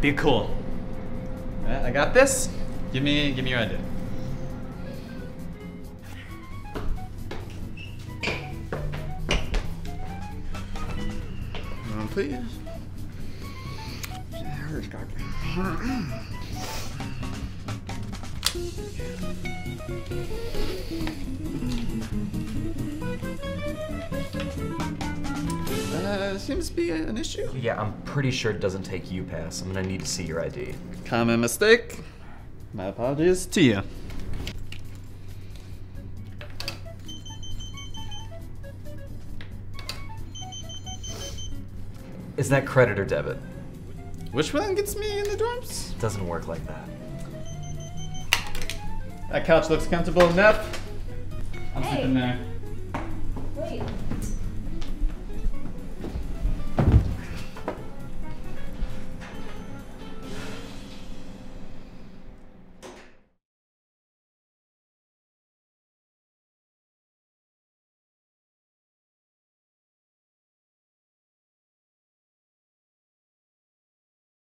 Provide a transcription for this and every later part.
Be cool. Alright, I got this. Give me your ID. Please. Seems to be an issue. Yeah, I'm pretty sure it doesn't take UPass. I'm gonna need to see your ID. Common mistake. My apologies to you. Is that credit or debit? Which one gets me in the dorms? It doesn't work like that. That couch looks comfortable enough. I'm Hey. sleeping there. Wait.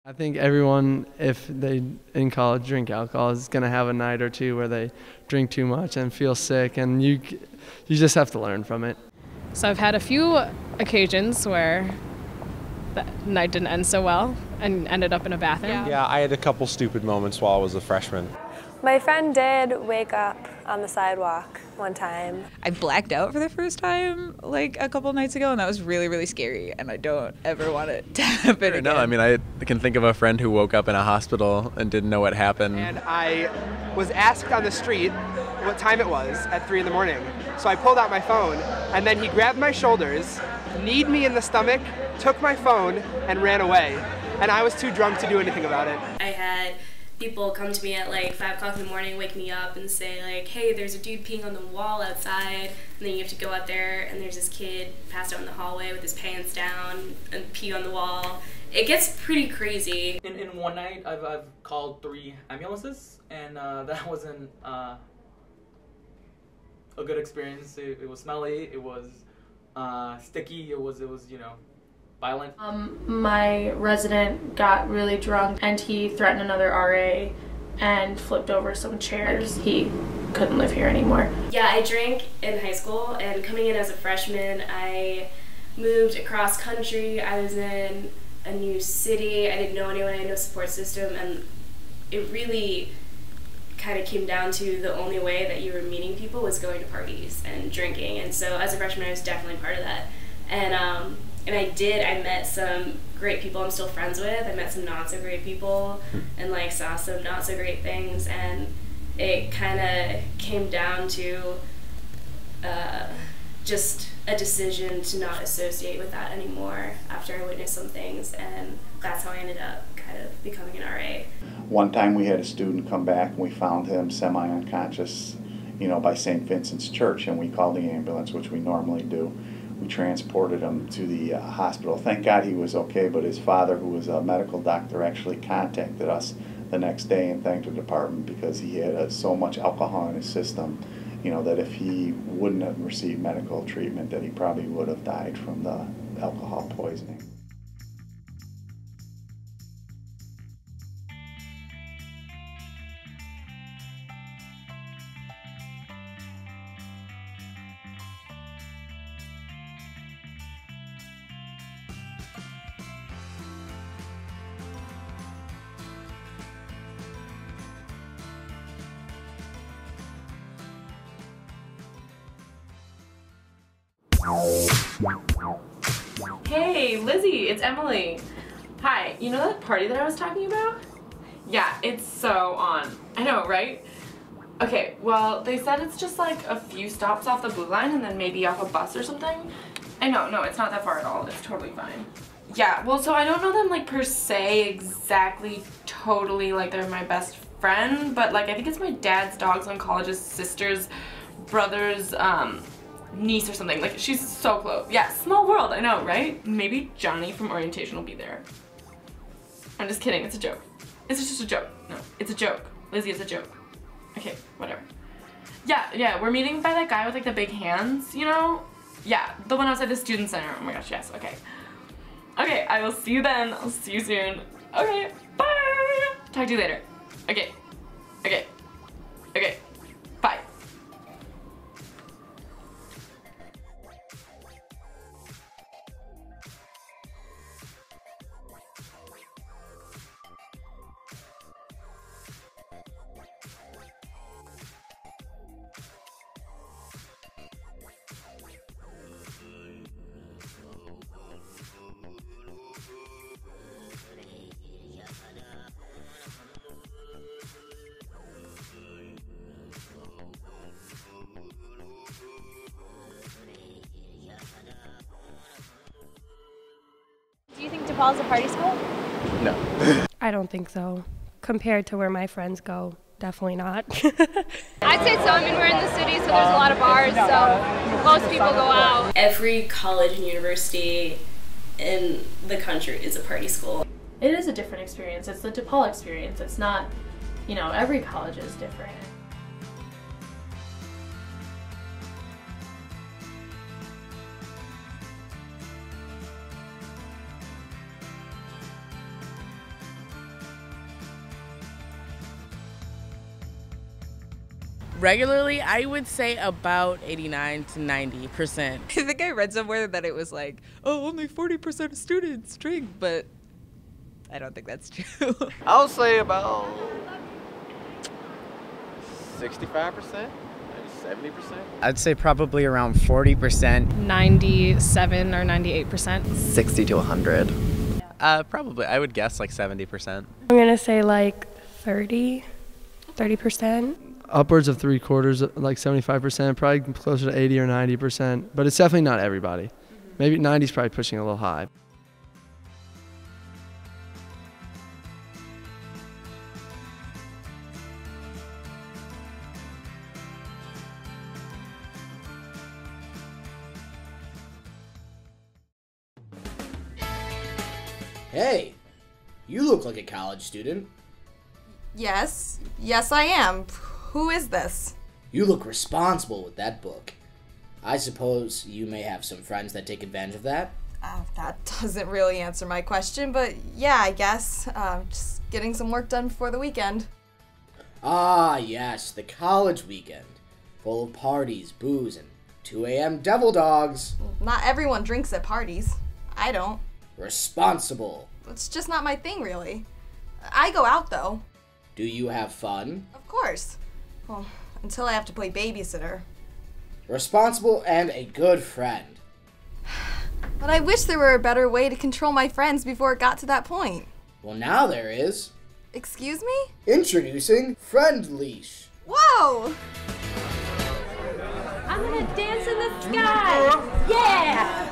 I think everyone, if they in college drink alcohol, is going to have a night or two where they drink too much and feel sick, and you just have to learn from it. So I've had a few occasions where the night didn't end so well and ended up in a bathroom. Yeah, I had a couple stupid moments while I was a freshman. My friend did wake up on the sidewalk one time. I blacked out for the first time like a couple nights ago, and that was really, really scary, and I don't ever want it to happen again. No, I mean, I can think of a friend who woke up in a hospital and didn't know what happened. And I was asked on the street what time it was at 3 in the morning. So I pulled out my phone, and then he grabbed my shoulders, kneed me in the stomach, took my phone, and ran away. And I was too drunk to do anything about it. I had people come to me at like 5 o'clock in the morning, wake me up and say like, hey, there's a dude peeing on the wall outside, and then you have to go out there and there's this kid passed out in the hallway with his pants down and pee on the wall. It gets pretty crazy. In one night, I've called 3 ambulances, and that wasn't a good experience. It was smelly, it was sticky, it was you know, violent. My resident got really drunk and he threatened another RA and flipped over some chairs. He couldn't live here anymore. Yeah, I drank in high school, and coming in as a freshman, I moved across country. I was in a new city. I didn't know anyone, I had no support system, and it really kind of came down to the only way that you were meeting people was going to parties and drinking. And so as a freshman, I was definitely part of that. And I met some great people I'm still friends with. I met some not so great people and like saw some not so great things, and it kind of came down to just a decision to not associate with that anymore after I witnessed some things, and that's how I ended up kind of becoming an RA. One time we had a student come back and we found him semi-unconscious, you know, by St. Vincent's Church, and we called the ambulance, which we normally do. We transported him to the hospital. Thank God he was okay, but his father, who was a medical doctor, actually contacted us the next day and thanked the department because he had so much alcohol in his system, you know, that if he wouldn't have received medical treatment, that he probably would have died from the alcohol poisoning. Hey, Lizzie, it's Emily. Hi, you know that party that I was talking about? Yeah, it's so on. I know, right? Okay, well, they said it's just like a few stops off the Blue Line and then maybe off a bus or something. I know, no, it's not that far at all. It's totally fine. Yeah, well, so I don't know them like per se exactly totally like they're my best friend, but like I think it's my dad's dog's oncologist's sister's brother's niece or something. Like, she's so close. Yeah, small world, I know, right? Maybe Johnny from orientation will be there. I'm just kidding, it's a joke. It's just a joke. No, it's a joke. Lizzie, it's a joke. Okay, whatever. Yeah, we're meeting by that guy with like the big hands, you know? Yeah, the one outside the student center. Oh my gosh, yes, okay. Okay, I will see you then. I'll see you soon. Okay, bye. Talk to you later. Okay. Okay. Okay. Bye. Do you think DePaul's a party school? No. I don't think so. Compared to where my friends go, definitely not. I'd say so. I mean, we're in the city, so there's a lot of bars, so most people go out. Every college and university in the country is a party school. It is a different experience. It's the DePaul experience. It's not, you know, every college is different. Regularly, I would say about 89 to 90%. I think I read somewhere that it was like, oh, only 40% of students drink, but I don't think that's true. I'll say about 65%, maybe 70%. I'd say probably around 40%. 97 or 98%. 60 to 100. Probably, I would guess like 70%. I'm gonna say like 30%. Upwards of 3/4, like 75%, probably closer to 80 or 90%, but it's definitely not everybody. Maybe 90 is probably pushing a little high. Hey, you look like a college student. Yes I am. Who is this? You look responsible with that book. I suppose you may have some friends that take advantage of that? That doesn't really answer my question, but yeah, I guess. Just getting some work done before the weekend. Ah, yes, the college weekend. Full of parties, booze, and 2 a.m. devil dogs. Not everyone drinks at parties. I don't. Responsible. It's just not my thing, really. I go out, though. Do you have fun? Of course. Well, until I have to play babysitter. Responsible and a good friend. But I wish there were a better way to control my friends before it got to that point. Well, now there is. Excuse me? Introducing Friend Leash. Whoa! I'm gonna dance in the sky! Yeah!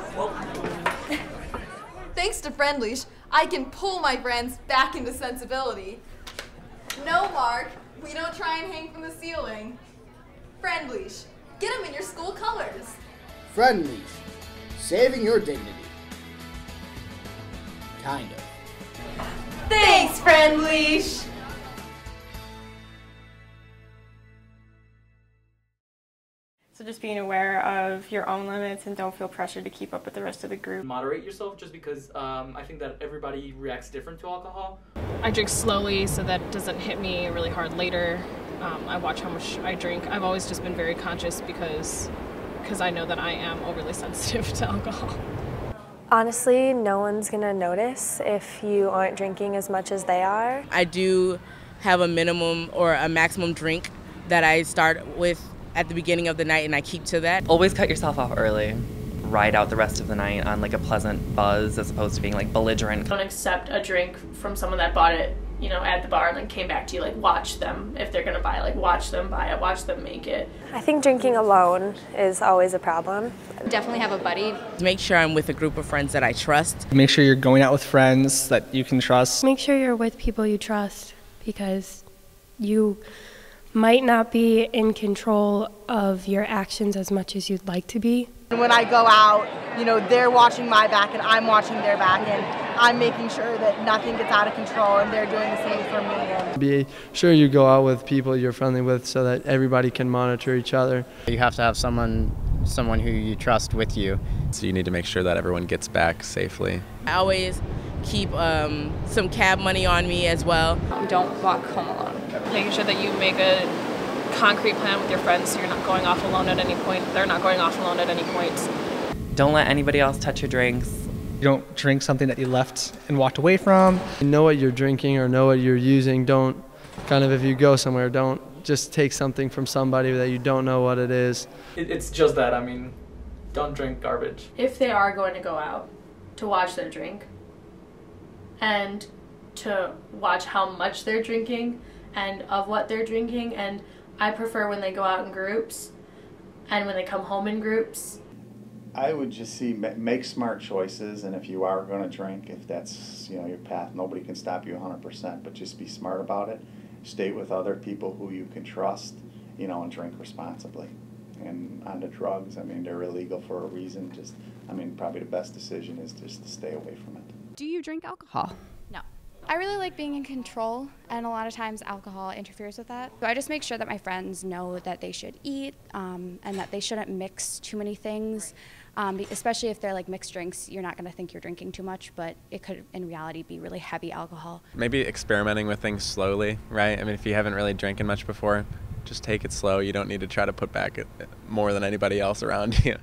Thanks to Friend Leash, I can pull my friends back into sensibility. No, Mark, we don't try and hang from the ceiling. Friend Leash, get them in your school colors. Friend Leash, saving your dignity. Kind of. Thanks, Friend Leash! So just being aware of your own limits and don't feel pressured to keep up with the rest of the group. Moderate yourself just because I think that everybody reacts different to alcohol. I drink slowly so that it doesn't hit me really hard later. I watch how much I drink. I've always just been very conscious because I know that I am overly sensitive to alcohol. Honestly, no one's gonna notice if you aren't drinking as much as they are. I do have a minimum or a maximum drink that I start with at the beginning of the night, and I keep to that. Always cut yourself off early. Ride out the rest of the night on like a pleasant buzz as opposed to being like belligerent. Don't accept a drink from someone that bought it, you know, at the bar and then came back to you. Like, watch them if they're gonna buy it. Like, watch them buy it, watch them make it. I think drinking alone is always a problem. Definitely have a buddy. Make sure I'm with a group of friends that I trust. Make sure you're going out with friends that you can trust. Make sure you're with people you trust because you might not be in control of your actions as much as you'd like to be. When I go out, you know, they're watching my back and I'm watching their back and I'm making sure that nothing gets out of control and they're doing the same for me. And Be sure you go out with people you're friendly with so that everybody can monitor each other. You have to have someone who you trust with you. So you need to make sure that everyone gets back safely. I always keep some cab money on me as well. Don't walk home alone. Making sure that you make a concrete plan with your friends so you're not going off alone at any point. They're not going off alone at any point. Don't let anybody else touch your drinks. You don't drink something that you left and walked away from. You know what you're drinking or know what you're using. Don't kind of, if you go somewhere, don't just take something from somebody that you don't know what it is. It's just that, I mean, don't drink garbage. If they are going to go out, to watch their drink and to watch how much they're drinking and of what they're drinking. And I prefer when they go out in groups and when they come home in groups. I would just make smart choices, and if you are going to drink, if that's your path, nobody can stop you 100%, but just be smart about it. Stay with other people who you can trust, and drink responsibly. And on the drugs, I mean, they're illegal for a reason. Probably the best decision is just to stay away from it. Do you drink alcohol? No. I really like being in control, and a lot of times alcohol interferes with that. So I just make sure that my friends know that they should eat and that they shouldn't mix too many things, especially if they're like mixed drinks. You're not going to think you're drinking too much, but it could in reality be really heavy alcohol. Maybe experimenting with things slowly, right? I mean, if you haven't really drinking much before, just take it slow. You don't need to try to put back more than anybody else around you.